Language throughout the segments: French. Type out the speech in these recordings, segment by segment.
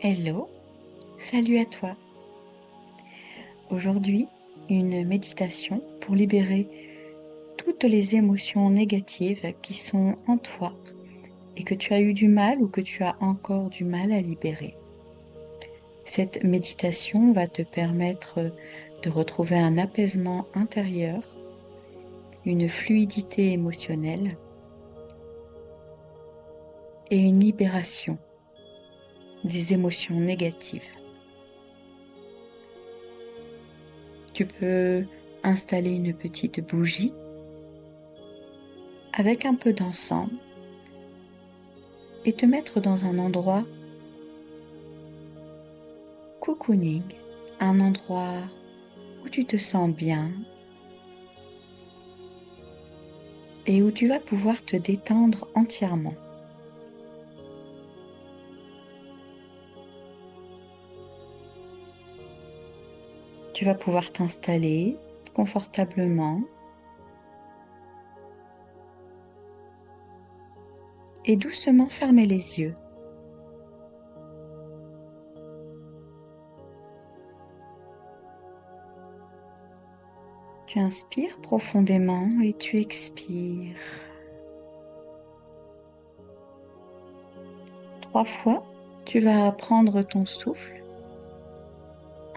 Hello, salut à toi. Aujourd'hui, une méditation pour libérer toutes les émotions négatives qui sont en toi et que tu as eu du mal ou que tu as encore du mal à libérer. Cette méditation va te permettre de retrouver un apaisement intérieur, une fluidité émotionnelle et une libération des émotions négatives. Tu peux installer une petite bougie avec un peu d'encens et te mettre dans un endroit cocooning, un endroit où tu te sens bien et où tu vas pouvoir te détendre entièrement. Tu vas pouvoir t'installer confortablement et doucement fermer les yeux. Tu inspires profondément et tu expires. 3 fois, tu vas prendre ton souffle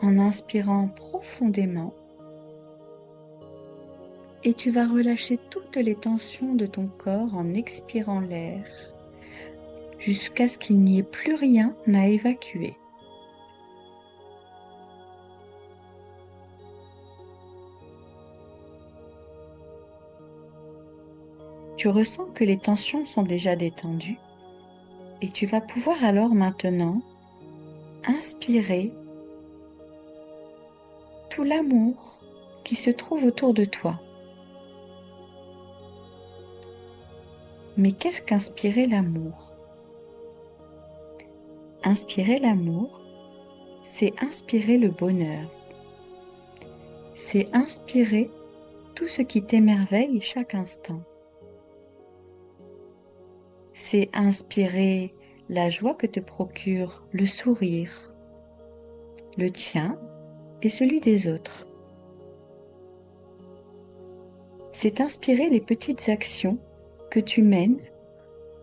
en inspirant profondément et tu vas relâcher toutes les tensions de ton corps en expirant l'air jusqu'à ce qu'il n'y ait plus rien à évacuer. Tu ressens que les tensions sont déjà détendues et tu vas pouvoir alors maintenant inspirer tout l'amour qui se trouve autour de toi. Mais qu'est-ce qu'inspirer l'amour? Inspirer l'amour, c'est inspirer le bonheur. C'est inspirer tout ce qui t'émerveille chaque instant. C'est inspirer la joie que te procure le sourire, le tien et celui des autres. C'est inspirer les petites actions que tu mènes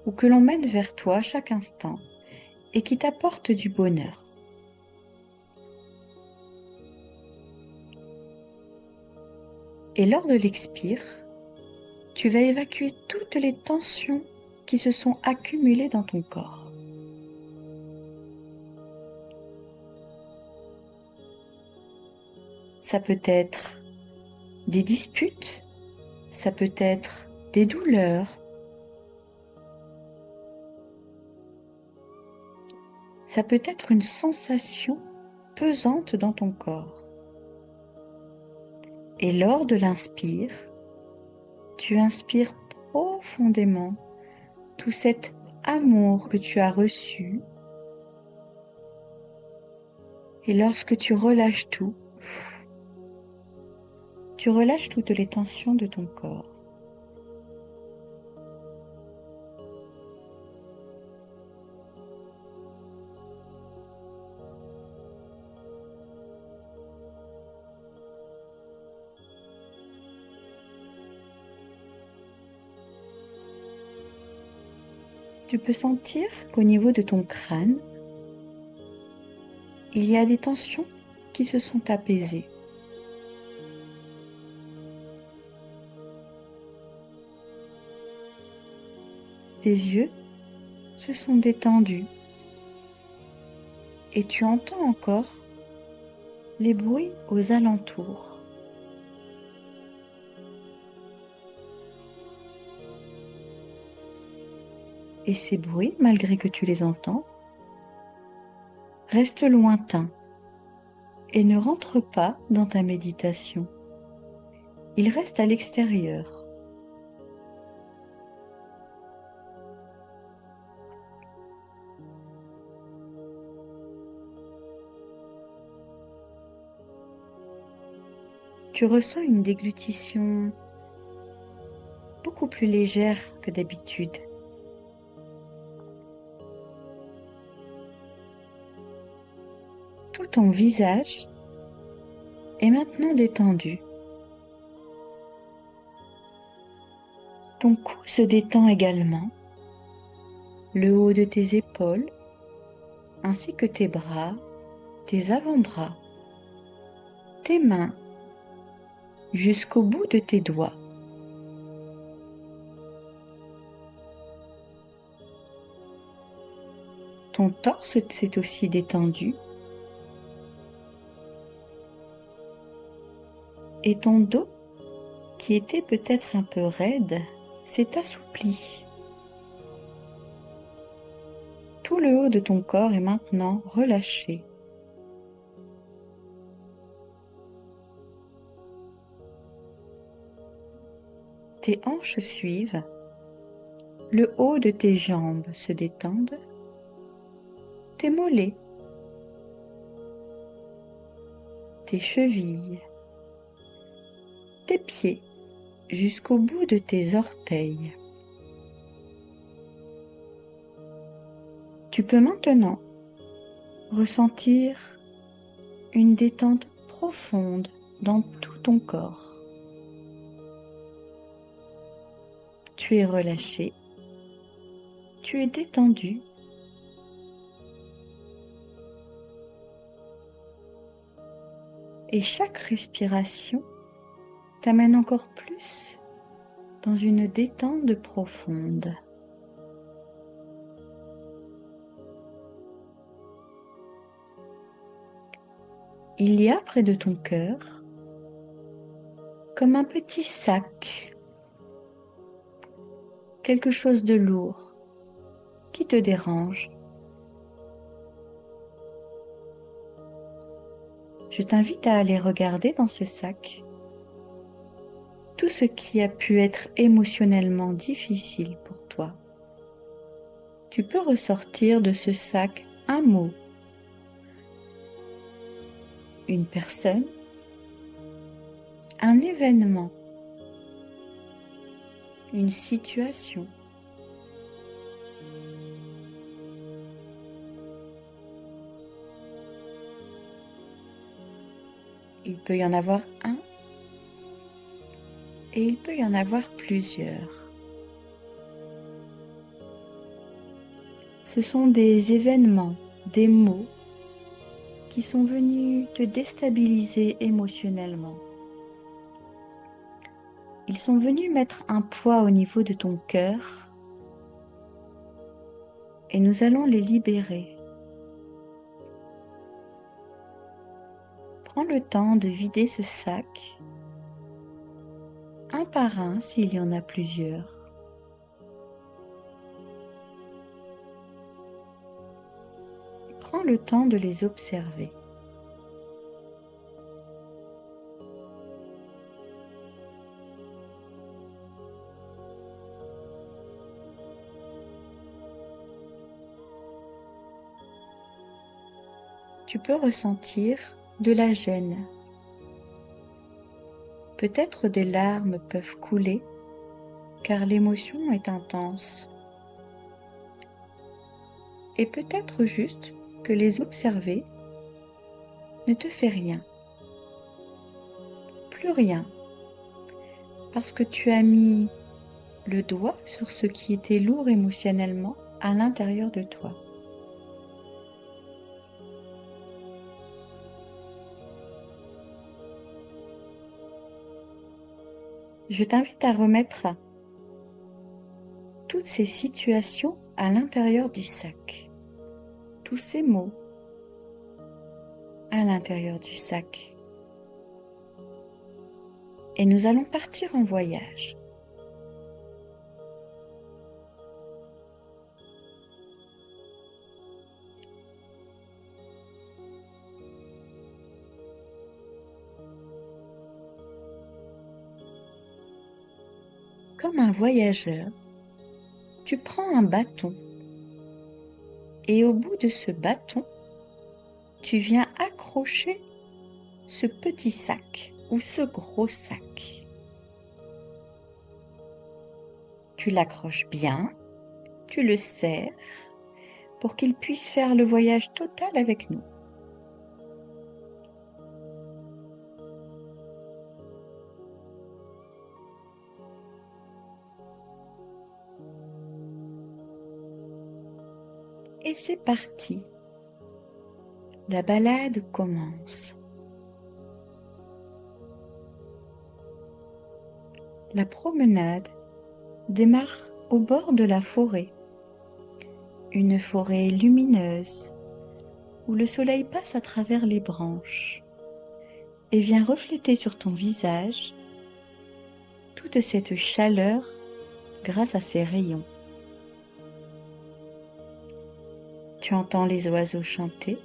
ou que l'on mène vers toi chaque instant et qui t'apportent du bonheur. Et lors de l'expire, tu vas évacuer toutes les tensions qui se sont accumulées dans ton corps. Ça peut être des disputes, ça peut être des douleurs, ça peut être une sensation pesante dans ton corps. Et lors de l'inspire, tu inspires profondément tout cet amour que tu as reçu. Et lorsque tu relâches tout, tu relâches toutes les tensions de ton corps. Tu peux sentir qu'au niveau de ton crâne, il y a des tensions qui se sont apaisées. Tes yeux se sont détendus et tu entends encore les bruits aux alentours. Et ces bruits, malgré que tu les entends, restent lointains et ne rentrent pas dans ta méditation. Ils restent à l'extérieur. Tu ressens une déglutition beaucoup plus légère que d'habitude. Tout ton visage est maintenant détendu. Ton cou se détend également, le haut de tes épaules, ainsi que tes bras, tes avant-bras, tes mains, jusqu'au bout de tes doigts. Ton torse s'est aussi détendu et ton dos, qui était peut-être un peu raide, s'est assoupli. Tout le haut de ton corps est maintenant relâché. Tes hanches suivent, le haut de tes jambes se détendent, tes mollets, tes chevilles, tes pieds jusqu'au bout de tes orteils. Tu peux maintenant ressentir une détente profonde dans tout ton corps. Tu es relâché, tu es détendu. Et chaque respiration t'amène encore plus dans une détente profonde. Il y a près de ton cœur comme un petit sac, quelque chose de lourd qui te dérange. Je t'invite à aller regarder dans ce sac tout ce qui a pu être émotionnellement difficile pour toi. Tu peux ressortir de ce sac un mot, une personne, un événement, une situation. Il peut y en avoir un et il peut y en avoir plusieurs. Ce sont des événements, des mots qui sont venus te déstabiliser émotionnellement. Ils sont venus mettre un poids au niveau de ton cœur et nous allons les libérer. Prends le temps de vider ce sac, un par un s'il y en a plusieurs. Prends le temps de les observer. Tu peux ressentir de la gêne. Peut-être des larmes peuvent couler car l'émotion est intense. Et peut-être juste que les observer ne te fait rien. Plus rien. Parce que tu as mis le doigt sur ce qui était lourd émotionnellement à l'intérieur de toi. Je t'invite à remettre toutes ces situations à l'intérieur du sac. Tous ces mots à l'intérieur du sac. Et nous allons partir en voyage. Comme un voyageur, tu prends un bâton et au bout de ce bâton, tu viens accrocher ce petit sac ou ce gros sac. Tu l'accroches bien, tu le serres pour qu'il puisse faire le voyage total avec nous. Et c'est parti. La balade commence. La promenade démarre au bord de la forêt. Une forêt lumineuse où le soleil passe à travers les branches et vient refléter sur ton visage toute cette chaleur grâce à ses rayons. Tu entends les oiseaux chanter.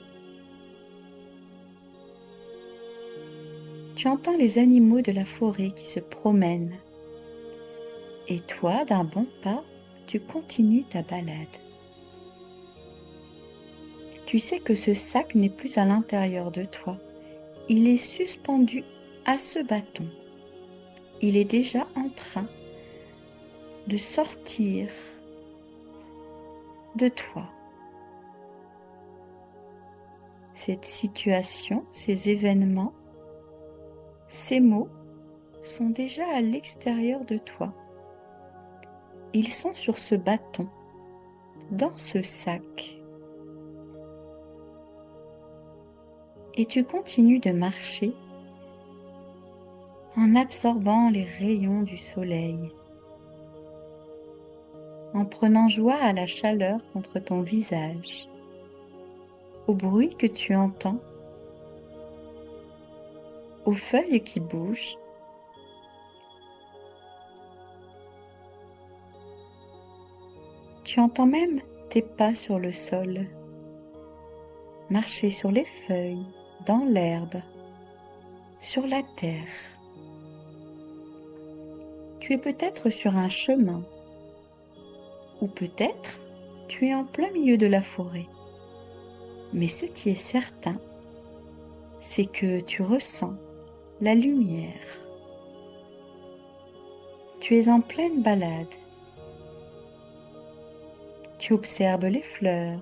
Tu entends les animaux de la forêt qui se promènent. Et toi, d'un bon pas, tu continues ta balade. Tu sais que ce sac n'est plus à l'intérieur de toi. Il est suspendu à ce bâton. Il est déjà en train de sortir de toi. Cette situation, ces événements, ces mots sont déjà à l'extérieur de toi. Ils sont sur ce bâton, dans ce sac. Et tu continues de marcher en absorbant les rayons du soleil, en prenant joie à la chaleur contre ton visage, au bruit que tu entends, aux feuilles qui bougent. Tu entends même tes pas sur le sol, marcher sur les feuilles, dans l'herbe, sur la terre. Tu es peut-être sur un chemin, ou peut-être tu es en plein milieu de la forêt. Mais ce qui est certain, c'est que tu ressens la lumière. Tu es en pleine balade. Tu observes les fleurs,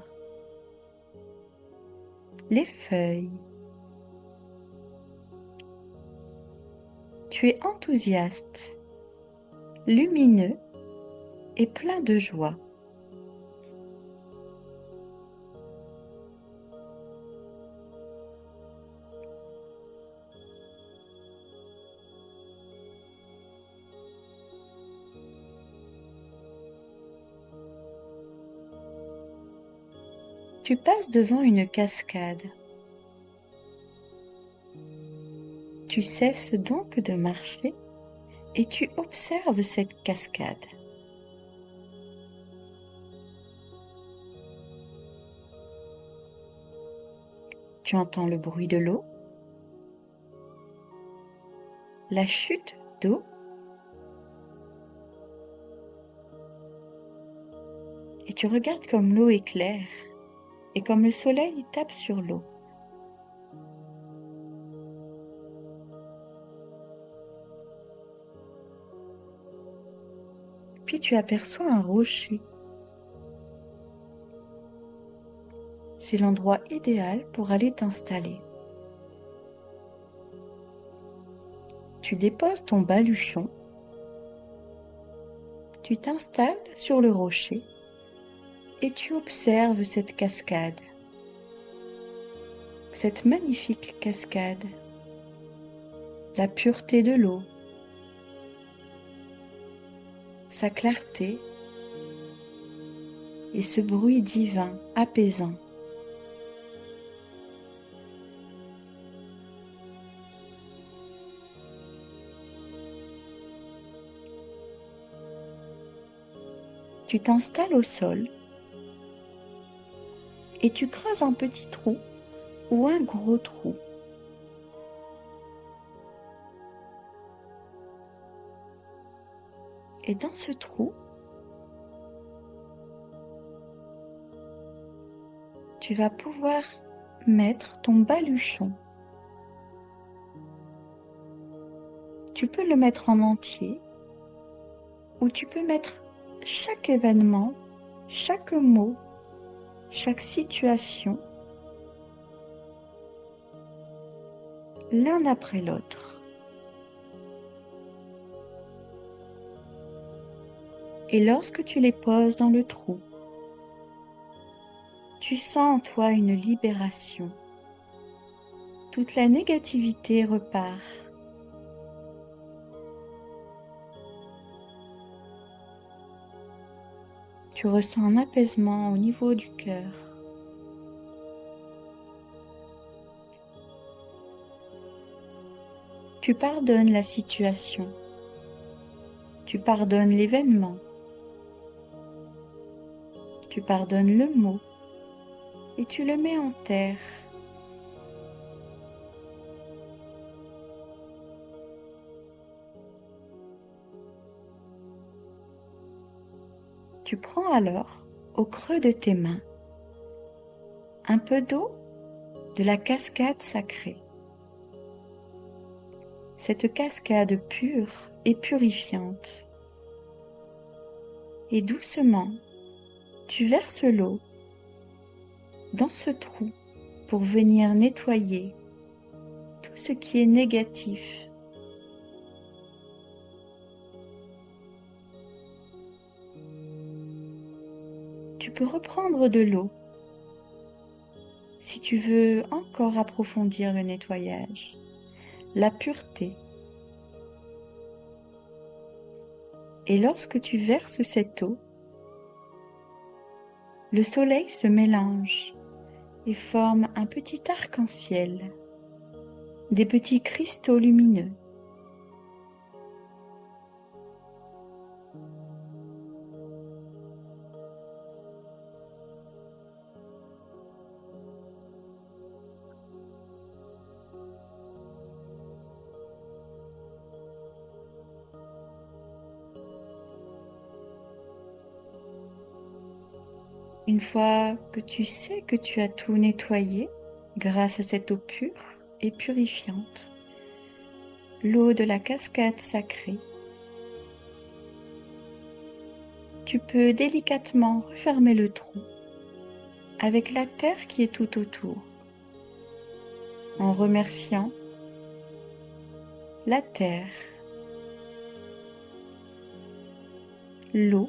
les feuilles. Tu es enthousiaste, lumineux et plein de joie. Tu passes devant une cascade. Tu cesses donc de marcher et tu observes cette cascade. Tu entends le bruit de l'eau, la chute d'eau, et tu regardes comme l'eau est claire et comme le soleil tape sur l'eau. Puis tu aperçois un rocher. C'est l'endroit idéal pour aller t'installer. Tu déposes ton baluchon. Tu t'installes sur le rocher et tu observes cette cascade. Cette magnifique cascade. La pureté de l'eau. Sa clarté et ce bruit divin, apaisant. Tu t'installes au sol et tu creuses un petit trou ou un gros trou. Et dans ce trou, tu vas pouvoir mettre ton baluchon. Tu peux le mettre en entier ou tu peux mettre chaque événement, chaque mot, chaque situation, l'un après l'autre. Et lorsque tu les poses dans le trou, tu sens en toi une libération. Toute la négativité repart. Tu ressens un apaisement au niveau du cœur. Tu pardonnes la situation. Tu pardonnes l'événement. Tu pardonnes le mot et tu le mets en terre. Tu prends alors, au creux de tes mains, un peu d'eau de la cascade sacrée. Cette cascade pure et purifiante. Et doucement, tu verses l'eau dans ce trou pour venir nettoyer tout ce qui est négatif. Tu peux reprendre de l'eau si tu veux encore approfondir le nettoyage, la pureté. Et lorsque tu verses cette eau, le soleil se mélange et forme un petit arc-en-ciel, des petits cristaux lumineux. Une fois que tu sais que tu as tout nettoyé grâce à cette eau pure et purifiante, l'eau de la cascade sacrée, tu peux délicatement refermer le trou avec la terre qui est tout autour, en remerciant la terre, l'eau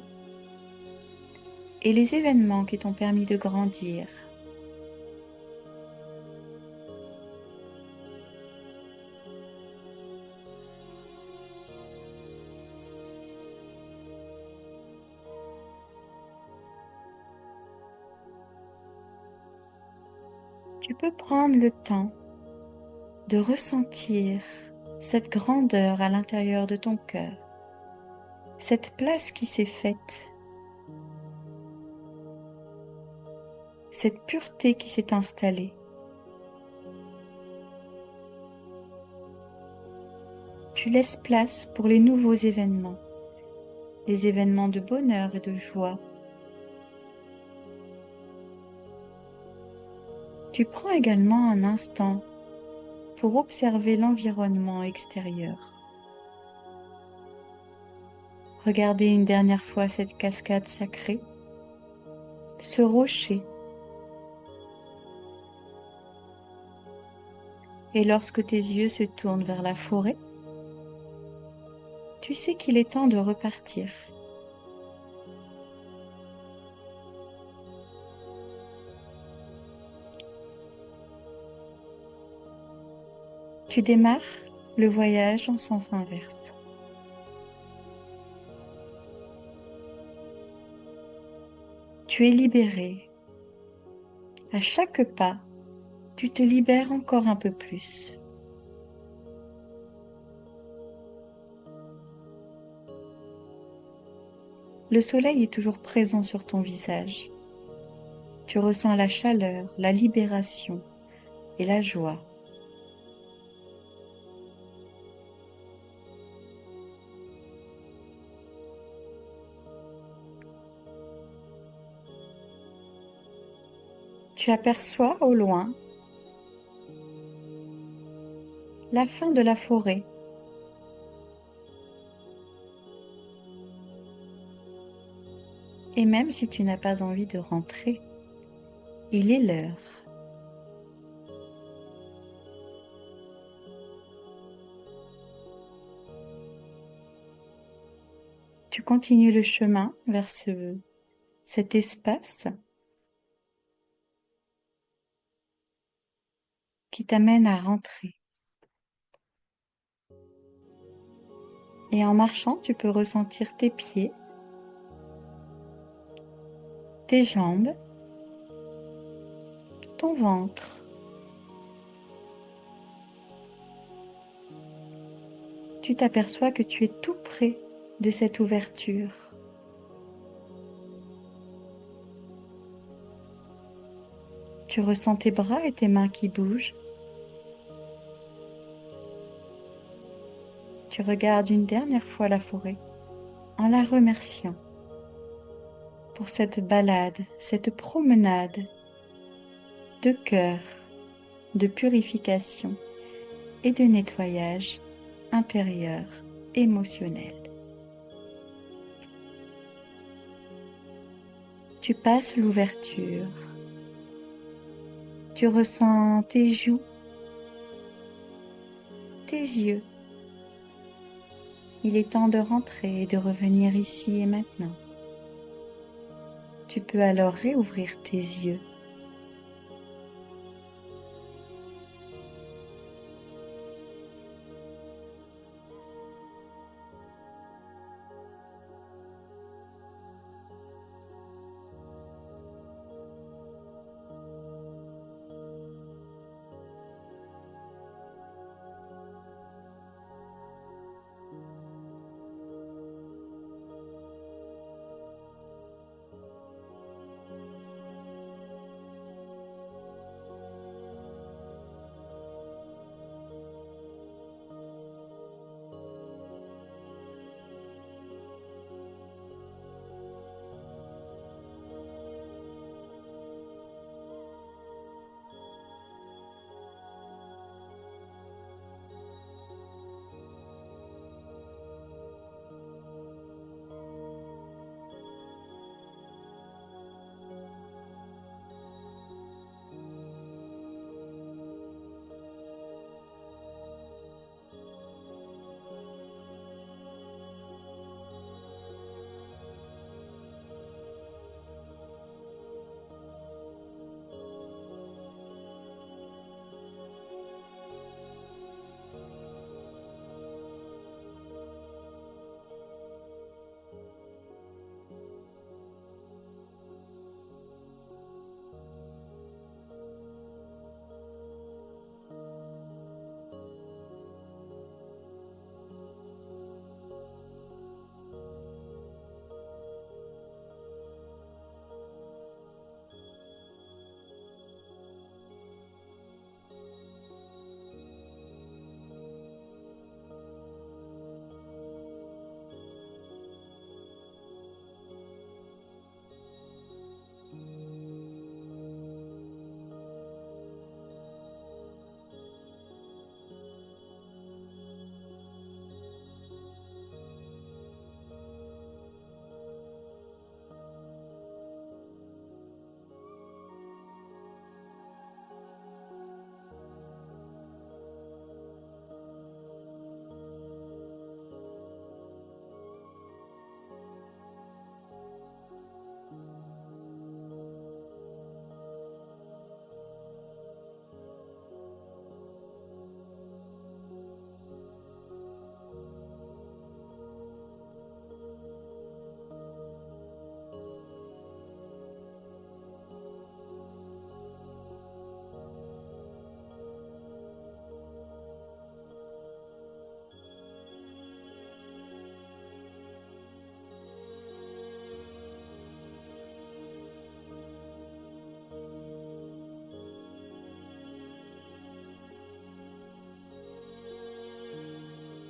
et les événements qui t'ont permis de grandir. Tu peux prendre le temps de ressentir cette grandeur à l'intérieur de ton cœur, cette place qui s'est faite, cette pureté qui s'est installée. Tu laisses place pour les nouveaux événements, les événements de bonheur et de joie. Tu prends également un instant pour observer l'environnement extérieur. Regardez une dernière fois cette cascade sacrée, ce rocher. Et lorsque tes yeux se tournent vers la forêt, tu sais qu'il est temps de repartir. Tu démarres le voyage en sens inverse. Tu es libéré. À chaque pas, tu te libères encore un peu plus. Le soleil est toujours présent sur ton visage. Tu ressens la chaleur, la libération et la joie. Tu aperçois au loin la fin de la forêt. Et même si tu n'as pas envie de rentrer, il est l'heure. Tu continues le chemin vers cet espace qui t'amène à rentrer. Et en marchant, tu peux ressentir tes pieds, tes jambes, ton ventre. Tu t'aperçois que tu es tout près de cette ouverture. Tu ressens tes bras et tes mains qui bougent. Tu regardes une dernière fois la forêt en la remerciant pour cette balade, cette promenade de cœur, de purification et de nettoyage intérieur, émotionnel. Tu passes l'ouverture. Tu ressens tes joues, tes yeux. Il est temps de rentrer et de revenir ici et maintenant. Tu peux alors réouvrir tes yeux